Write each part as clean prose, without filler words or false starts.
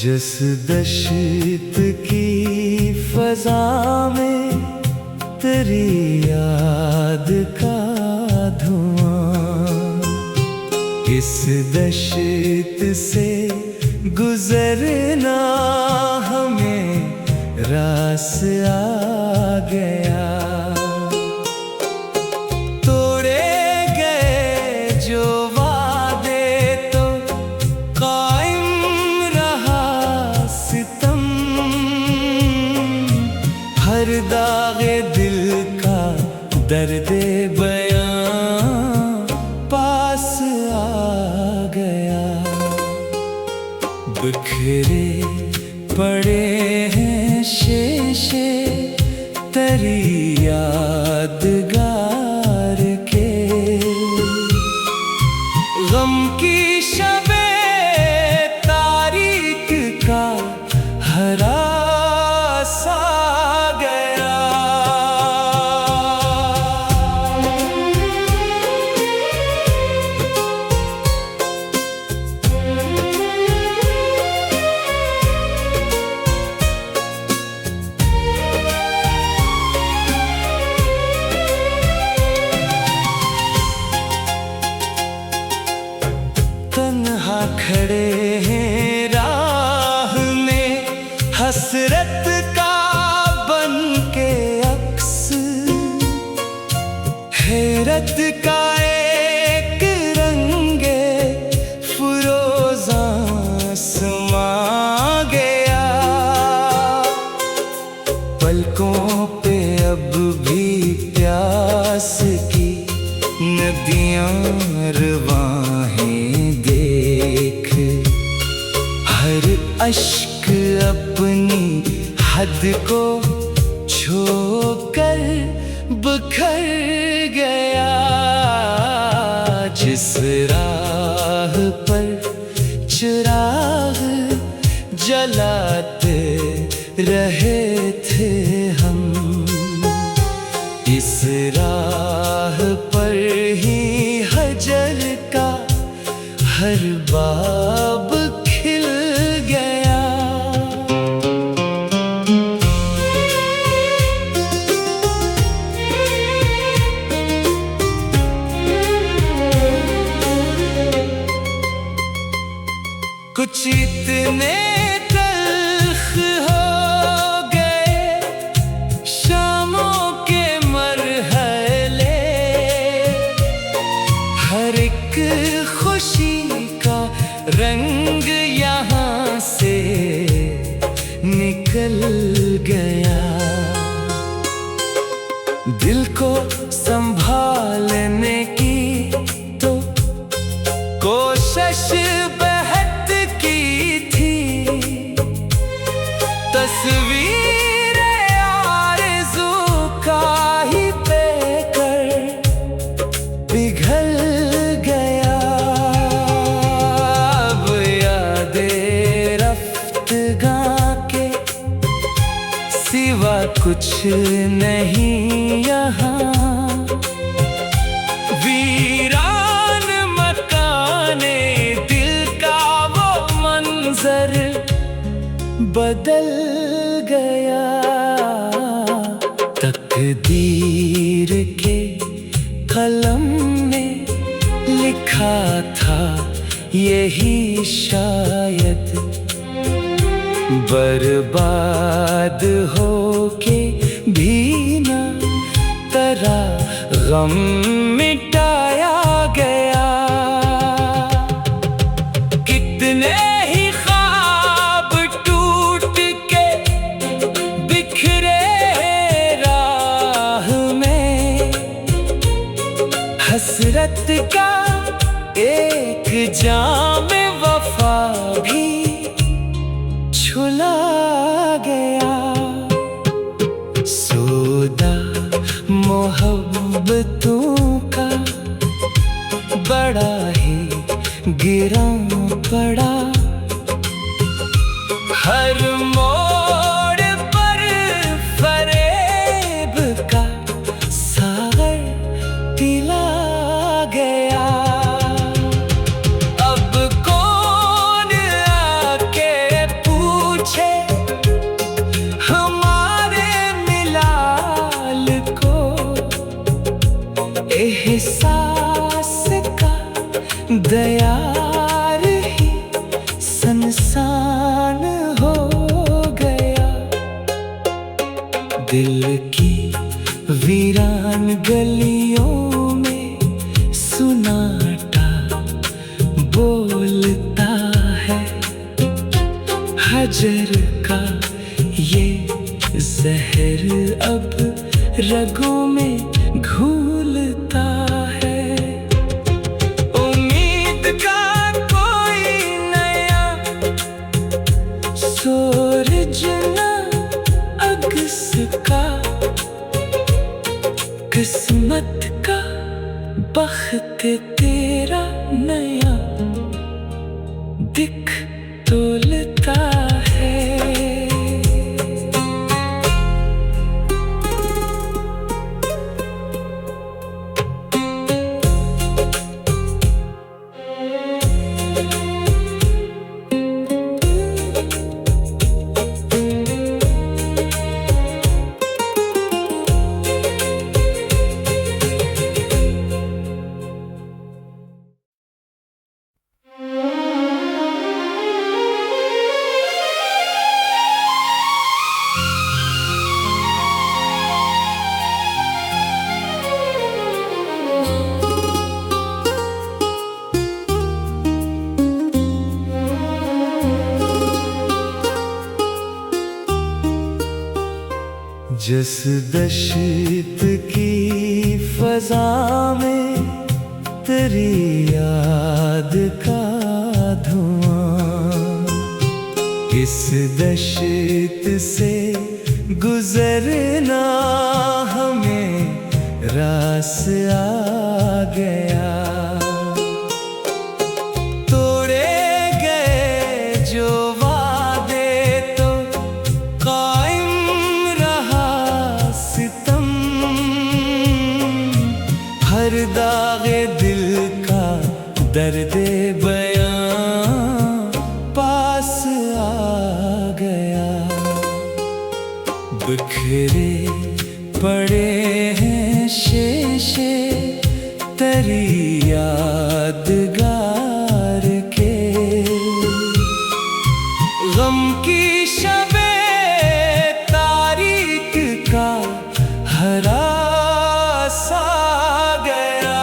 जिस दशत की फजा में तेरी याद का धुआं, इस दशत से गुजरना हमें रास आ गया। तोड़े गए जो वादे तो कायम रहा सितम, हर दागे दिल का दर्दे बयां पास आ गया। बिखरे पड़े हैं शेशे तेरी यादगार के, गम की शबे तारीख का हरास आ गया। तन्हा खड़े हैं राह में हसरत का बन के अक्स, हैरत का एक रंगे फुरोज़ा समा गया। पलकों पे अब भी प्यास की नदियां रवां हैं देख, हर अश्क अपनी हद को छोकर बिखर गया। जिस राह पर चिराग जलाते रहे थे हम, इस राह पर ही हजर का हर बाब खिल गया। कुछ इतने तल्ख हो गए शामों के मरहले, हर एक खुशी का रंग यहाँ से निकल गया। दिल को संभालने की तो कोशिश बेहद की थी, तस्वीर आरज़ू का ही पेकर पिघल गया। अब यादे रफ्तगां के सिवा कुछ नहीं यहाँ, वीरान मकाने दिल का वो मंजर बदल गया। तकदीर के कलम ने लिखा था यही शायद, बर्बाद होके भी न तेरा गम मिटाया गया। कितने ही ख्वाब टूट के बिखरे राह में, हसरत का एक जाम वफा भी छुला गया। सौदा मोहब्बतों का बड़ा ही गिरा पड़ा, हर मोड़ पर फरेब का सागर पिला गया। अब कौन आके एहसास का दयार ही संसान हो गया। दिल की वीरान गलियों में सुनाटा बोलता है। हजर का ये जहर अब रगों में घुलता है। उम्मीद का कोई नया सूरज न अगस का, किस्मत का बख्त तेरा नया दिख तोलता है। जिस दशत की फजा में तेरी याद का धुआं, इस दशत से गुजरना हमें रास आ गया। तोड़े गए जो वादे तो कायम रहा सितम, हर दागे दिल का दर्दे बयां पास आ गया। बिखरे पड़े हैं शेशे तेरी यादगार के, गम की शबे तारीख का हरा सा गया।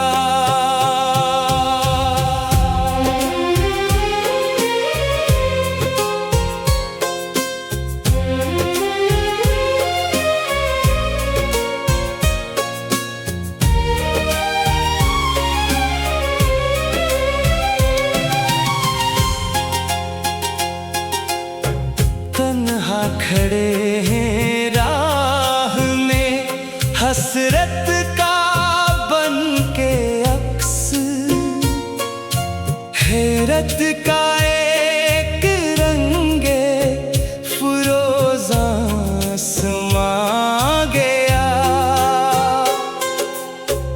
तन्हा खड़े हैं राह में हसरत का बन के अक्स, हैरत का एक रंगे फुरोज़ा समा गया।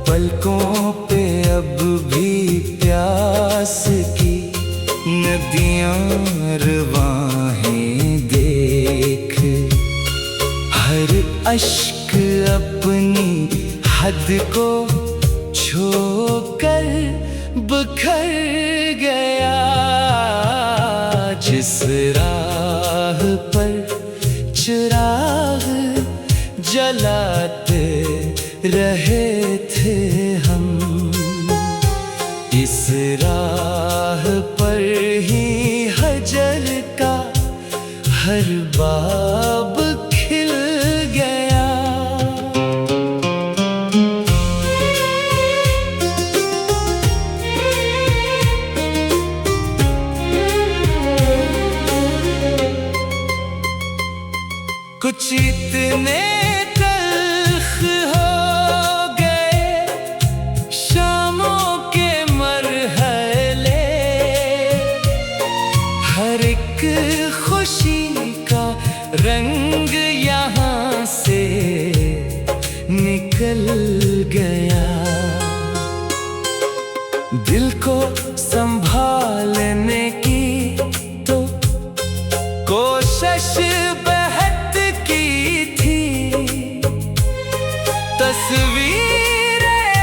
पलकों पे अब भी प्यास की नदियां रवां हैं देख, हर अश्क अपनी हद को छोकर बिखर गया। जिस राह पर चिराग जलाते रहे थे हम, इस राह पर ही हजर का हर बाब खिल गया। कुछ इतने तल्ख हो गए शामों के मरहले, हर एक खुशी का रंग यहाँ से निकल गया। दिल को संभालने की तो कोशिश बेहद की थी, तस्वीरें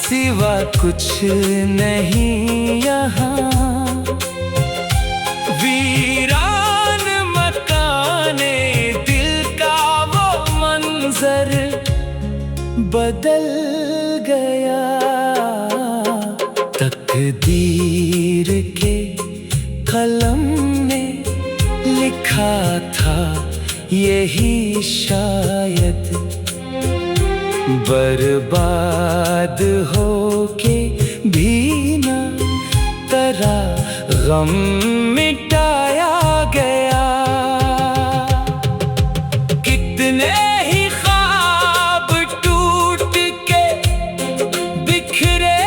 सिवा कुछ नहीं यहाँ। वीरान मकाने दिल का वो मंजर बदल गया। तकदीर के कलम ने लिखा था यही शायद, बर्बाद होके भी न तेरा गम मिटाया गया। कितने ही ख्वाब टूट के बिखरे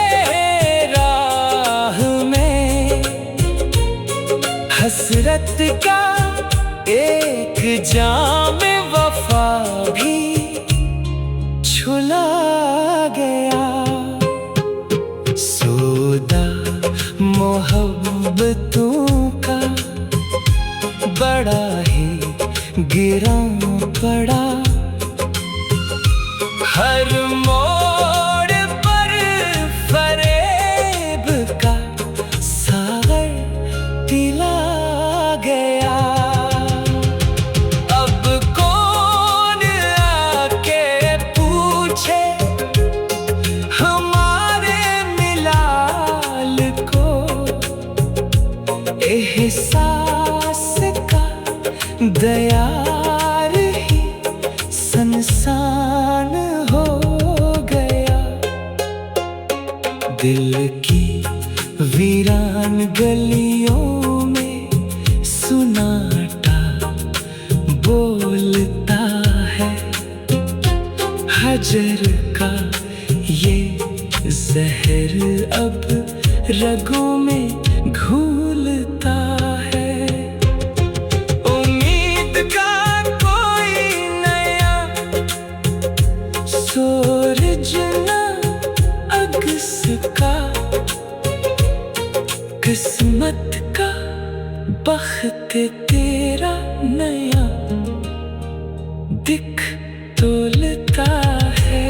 राह में, हसरत का एक जाम वफा भी छुला गया। सौदा मोहब्बतों का बड़ा ही गिरा पड़ा। हर मोड़ पर फरेब का सागर पिला गया। अब कौन आके पूछे हमारे मिलाल को, एहसास का दयार ही संसान हो गया। दिल की वीरान गलियों में सुनाटा बोलता है। हजर का ये जहर अब रगों में घुलता है। उम्मीद का कोई नया सूरज न अगस का, किस्मत का बख्त तेरा नया दिख तोलता है।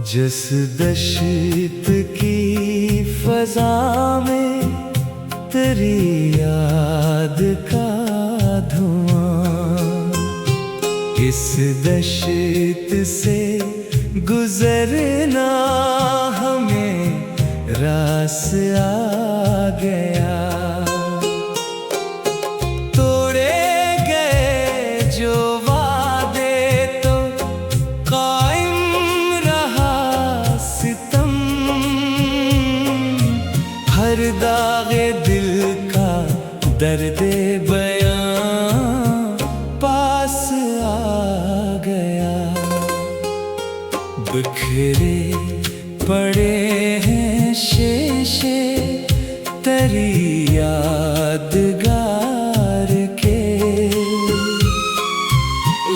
जिस दशत की फजा में तेरी याद का धुआं, इस दशत से गुजरना हमें रास आ गया। दागे दिल का दर्द बयां पास आ गया। बिखरे पड़े हैं शेशे तेरी यादगार के,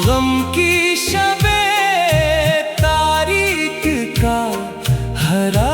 गम की शबे तारीख का हरा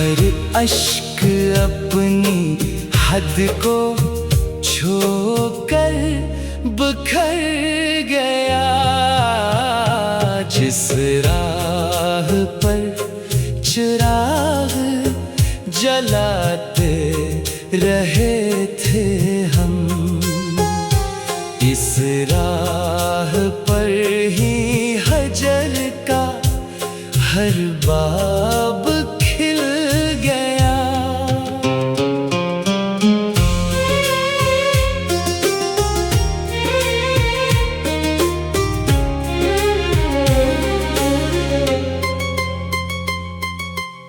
हर अश्क अपनी हद को छोकर बिखर गया। जिस राह पर चिराग जलाते रहे थे हम, इस राह पर ही हजर का हर बाब खिल गया।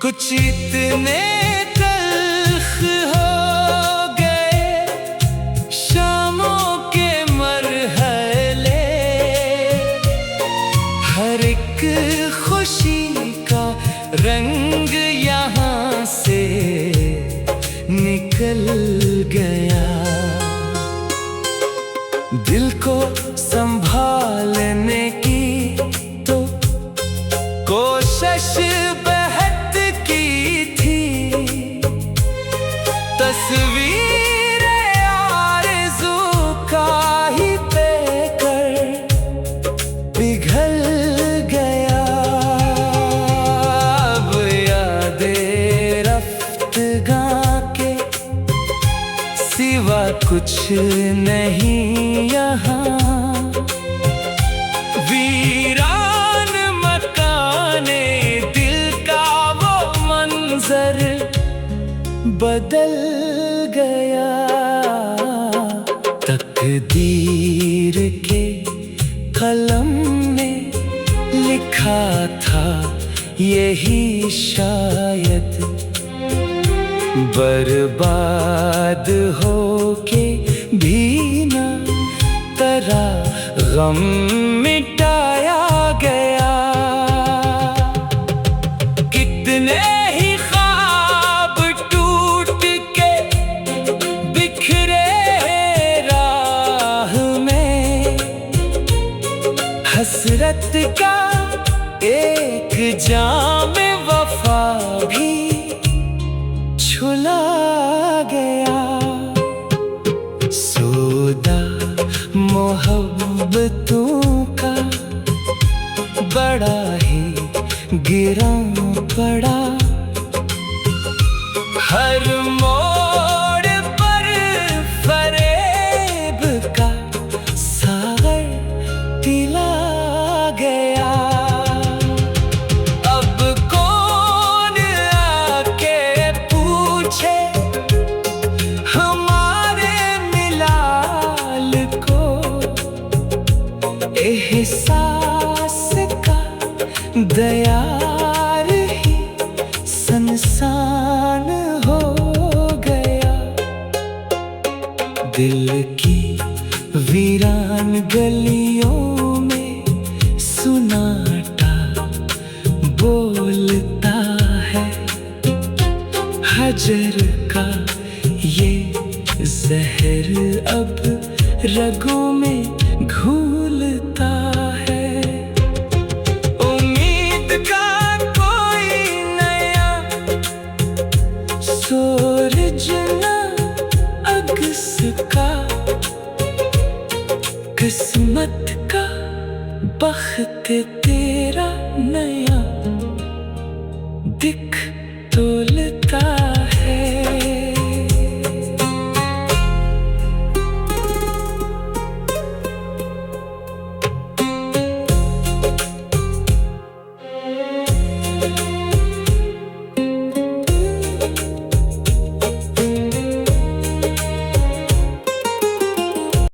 कुछ इतने तल्ख हो गए शामों के मरहले, हर एक खुशी का रंग यहाँ से निकल गया। दिल को संभालने की तो कोशिश बेहद की थी, तस्वीर आरज़ू का ही पेकर पिघल गया। अब यादें रफ्तगां के सिवा कुछ नहीं यहाँ। वीरान मकाने दिल का वो मंजर बदल गया। तकदीर के कलम ने लिखा था यही शायद, बर्बाद होके भी ना तेरा गम मिटाया गया। कितने ही ख्वाब टूट के बिखरे राह में, हसरत का एक जाम वफा भी छुला गया। सौदा मोहब्बतों का बड़ा ही गिरा पड़ा, हर मोड़ पर फरेब का सागर पिला गया। अब कौन आके पूछे हमारे मिलाल को, एहसास का दयार ही संसान हो गया। दिल की वीरान गलियों में सुनाटा बोलता है, हजर का ये जहर अब रगों में घुलता है। उम्मीद का कोई नया सूरज न अगस का, किस्मत का बख्त